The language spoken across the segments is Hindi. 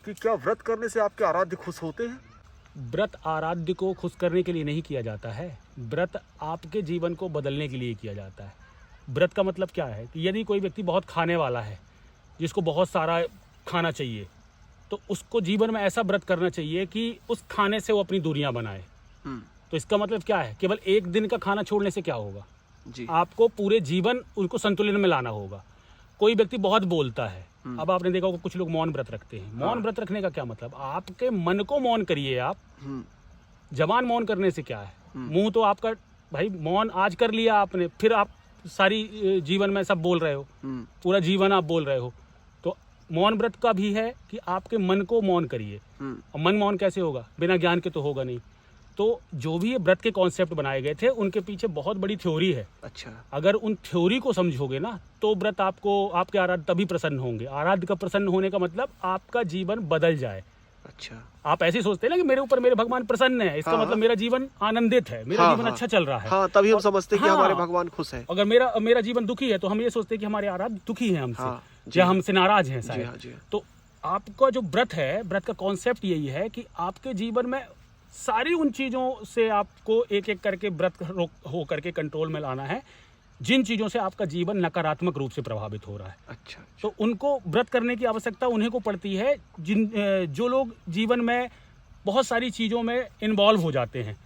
कि क्या व्रत करने से आपके आराध्य खुश होते हैं? व्रत आराध्य को खुश करने के लिए नहीं किया जाता है, व्रत आपके जीवन को बदलने के लिए किया जाता है। व्रत का मतलब क्या है कि यदि कोई व्यक्ति बहुत खाने वाला है, जिसको बहुत सारा खाना चाहिए, तो उसको जीवन में ऐसा व्रत करना चाहिए कि उस खाने से वो अपनी दूरियां बनाए। तो इसका मतलब क्या है, केवल एक दिन का खाना छोड़ने से क्या होगा जी। आपको पूरे जीवन उनको संतुलन में लाना होगा। कोई व्यक्ति बहुत बोलता है, अब आपने देखा होगा कुछ लोग मौन व्रत रखते हैं। मौन व्रत रखने का क्या मतलब, आपके मन को मौन करिए आप। जबान मौन करने से क्या है, मुंह तो आपका भाई मौन आज कर लिया आपने, फिर आप सारी जीवन में सब बोल रहे हो, पूरा जीवन आप बोल रहे हो। तो मौन व्रत का भी है कि आपके मन को मौन करिए। और मन मौन कैसे होगा, बिना ज्ञान के तो होगा नहीं। तो जो भी ये व्रत के कॉन्सेप्ट बनाए गए थे उनके पीछे बहुत बड़ी थ्योरी है। अच्छा। अगर उन थ्योरी को समझोगे ना तो व्रत आपको, आपके आराध्य तभी प्रसन्न होंगे। आराध्य का प्रसन्न होने का मतलब आपका जीवन बदल जाए। अच्छा। आप ऐसे सोचते हैं ना कि मेरे ऊपर मेरे भगवान प्रसन्न है, इसका मतलब मेरा जीवन आनंदित है, मेरा जीवन अच्छा चल रहा है। हाँ, तभी हम समझते हैं कि हमारे भगवान खुश है। अगर मेरा जीवन दुखी है तो हम ये सोचते हैं कि हमारे आराध्य दुखी है हमसे, या हमसे नाराज हैं शायद। तो आपका जो व्रत है, व्रत का कॉन्सेप्ट यही है कि आपके जीवन में सारी उन चीजों से आपको एक एक करके व्रत हो करके कंट्रोल में लाना है, जिन चीजों से आपका जीवन नकारात्मक रूप से प्रभावित हो रहा है। अच्छा। तो उनको व्रत करने की आवश्यकता उन्हीं को पड़ती है जो लोग जीवन में बहुत सारी चीजों में इन्वॉल्व हो जाते हैं।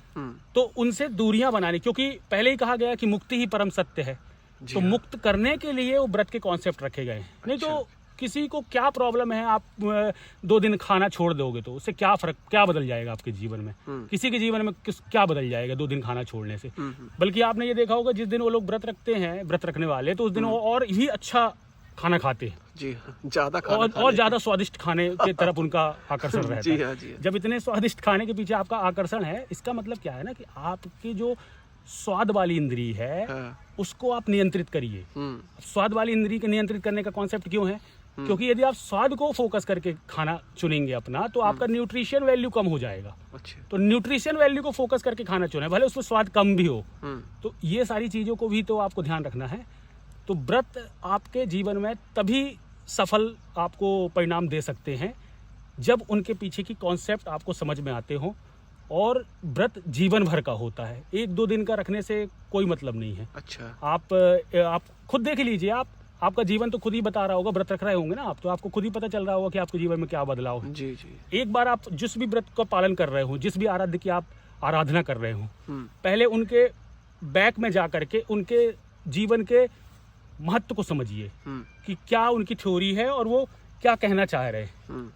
तो उनसे दूरियां बनानी, क्योंकि पहले ही कहा गया कि मुक्ति ही परम सत्य है। तो मुक्त करने के लिए वो व्रत के कॉन्सेप्ट रखे गए हैं। नहीं तो किसी को क्या प्रॉब्लम है, आप 2 दिन खाना छोड़ दोगे तो उससे क्या फर्क, क्या बदल जाएगा आपके जीवन में? किसी के जीवन में क्या बदल जाएगा 2 दिन खाना छोड़ने से? बल्कि आपने ये देखा होगा, जिस दिन वो लोग व्रत रखते हैं, व्रत रखने वाले, तो उस दिन वो और भी अच्छा खाना खाते हैं। जी, ज्यादा खाना और ज्यादा स्वादिष्ट खाने की तरफ उनका आकर्षण रहता है। जी हाँ, जी हाँ। जब इतने स्वादिष्ट खाने के पीछे आपका आकर्षण है, इसका मतलब क्या है ना कि आपकी जो स्वाद वाली इंद्री है उसको आप नियंत्रित करिए। स्वाद वाली इंद्री के नियंत्रित करने का कॉन्सेप्ट क्यों है? क्योंकि यदि आप स्वाद को फोकस करके खाना चुनेंगे अपना, तो आपका न्यूट्रिशन वैल्यू कम हो जाएगा। अच्छा। तो न्यूट्रिशन वैल्यू को फोकस करके खाना चुने, भले उसमें स्वाद कम भी हो। तो ये सारी चीजों को भी तो आपको ध्यान रखना है। तो व्रत आपके जीवन में तभी सफल आपको परिणाम दे सकते हैं जब उनके पीछे की कॉन्सेप्ट आपको समझ में आते हो, और व्रत जीवन भर का होता है, 1-2 दिन का रखने से कोई मतलब नहीं है। अच्छा। आप खुद देख लीजिए, आपका जीवन तो खुद ही बता रहा होगा, व्रत रख रहे होंगे ना आप, तो आपको खुद ही पता चल रहा होगा कि आपके जीवन में क्या बदलाव है। जी जी। एक बार आप जिस भी व्रत का पालन कर रहे हो, जिस भी आराध्य की आप आराधना कर रहे हो, पहले उनके बैक में जा करके उनके जीवन के महत्व को समझिए कि क्या उनकी थ्योरी है और वो क्या कहना चाह रहे हैं।